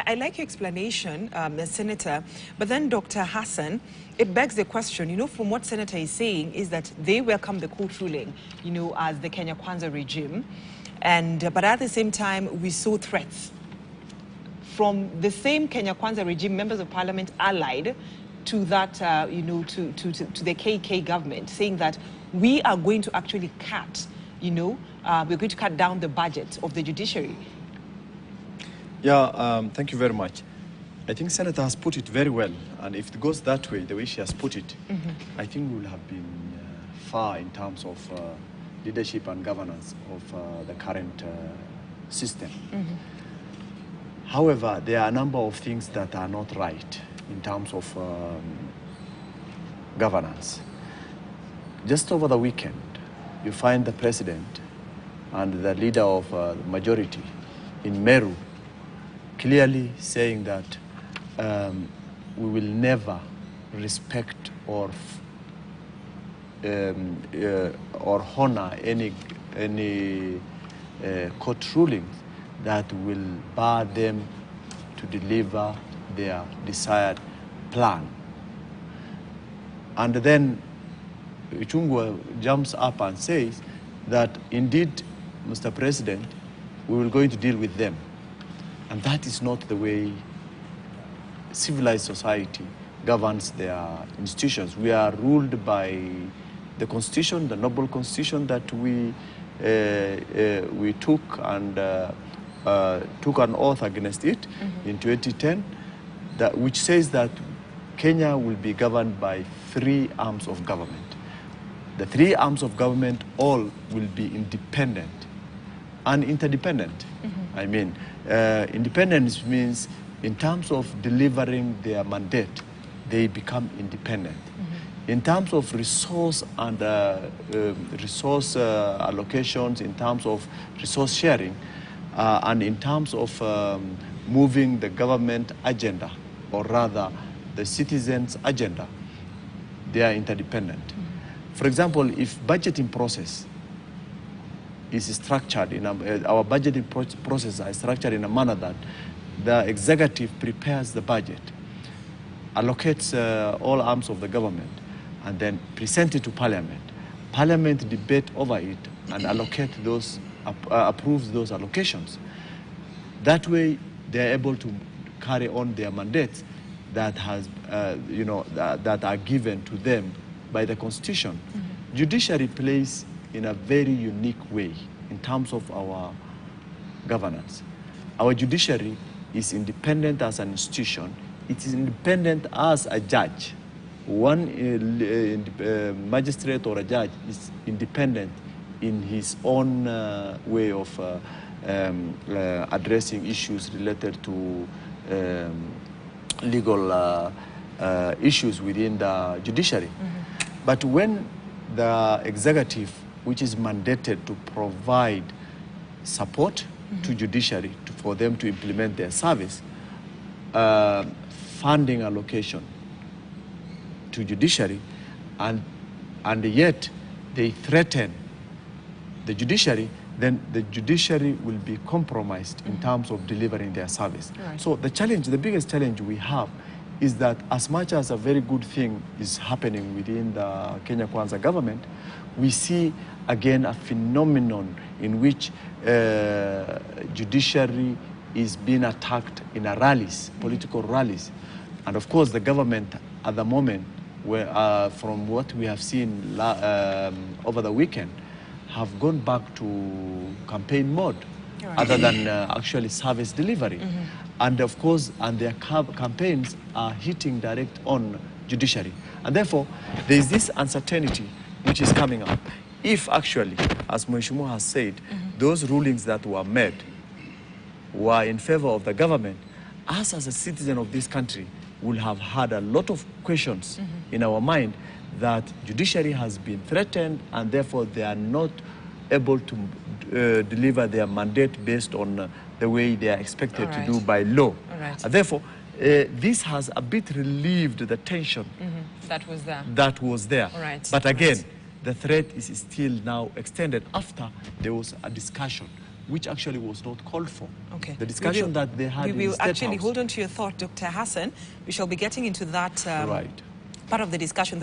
I like your explanation, Senator, but then Dr. Hassan, it begs the question, you know, from what Senator is saying is that they welcome the court ruling, you know, as the Kenya Kwanza regime, but at the same time, we saw threats from the same Kenya Kwanza regime, members of parliament allied to that, you know, to the KK government, saying that we are going to actually cut, you know, we're going to cut down the budget of the judiciary. Yeah, thank you very much. I think Senator has put it very well, and if it goes that way, the way she has put it, I think we will have been far in terms of leadership and governance of the current system. However, there are a number of things that are not right in terms of governance. Just over the weekend, you find the president and the leader of the majority in Meru clearly saying that we will never respect or honor any court rulings that will bar them to deliver their desired plan. And then Ichungwa jumps up and says that indeed, Mr. President, we will going to deal with them. And that is not the way civilized society governs their institutions. We are ruled by the Constitution, the noble Constitution that we took and took an oath against it in 2010, which says that Kenya will be governed by 3 arms of government. The 3 arms of government all will be independent and interdependent. I mean, independence means in terms of delivering their mandate, they become independent. In terms of resource and resource allocations, in terms of resource sharing, and in terms of moving the government agenda, or rather the citizens' agenda, they are interdependent. For example, if budgeting process is structured in our budgeting process is structured in a manner that the executive prepares the budget, allocates all arms of the government, and then present it to Parliament. Parliament debate over it and allocate those, approves those allocations. That way, they are able to carry on their mandates that has, that are given to them by the Constitution. Judiciary plays in a very unique way in terms of our governance. Our judiciary is independent as an institution. It is independent as a judge. One magistrate or a judge is independent in his own way of addressing issues related to legal issues within the judiciary. But when the executive, which is mandated to provide support to judiciary for them to implement their service, funding allocation to judiciary, and yet they threaten the judiciary, then the judiciary will be compromised in terms of delivering their service. So the challenge, the biggest challenge we have is that as much as a very good thing is happening within the Kenya Kwanza government, we see again a phenomenon in which judiciary is being attacked in a rallies, political rallies. And of course the government at the moment, where, from what we have seen over the weekend, have gone back to campaign mode other than actually service delivery. And of course, and their campaigns are hitting direct on judiciary. And therefore, there is this uncertainty which is coming up. If actually, as Mheshimiwa has said, those rulings that were made were in favor of the government, us as a citizen of this country will have had a lot of questions in our mind that judiciary has been threatened and therefore they are not able to deliver their mandate based on the way they are expected to do by law. Therefore, this has a bit relieved the tension that was there. That was there. But again, the threat is still now extended after there was a discussion which actually was not called for. Okay. The discussion that they had in we the will State actually House. hold on to your thought, Dr. Hassan. We shall be getting into that part of the discussion.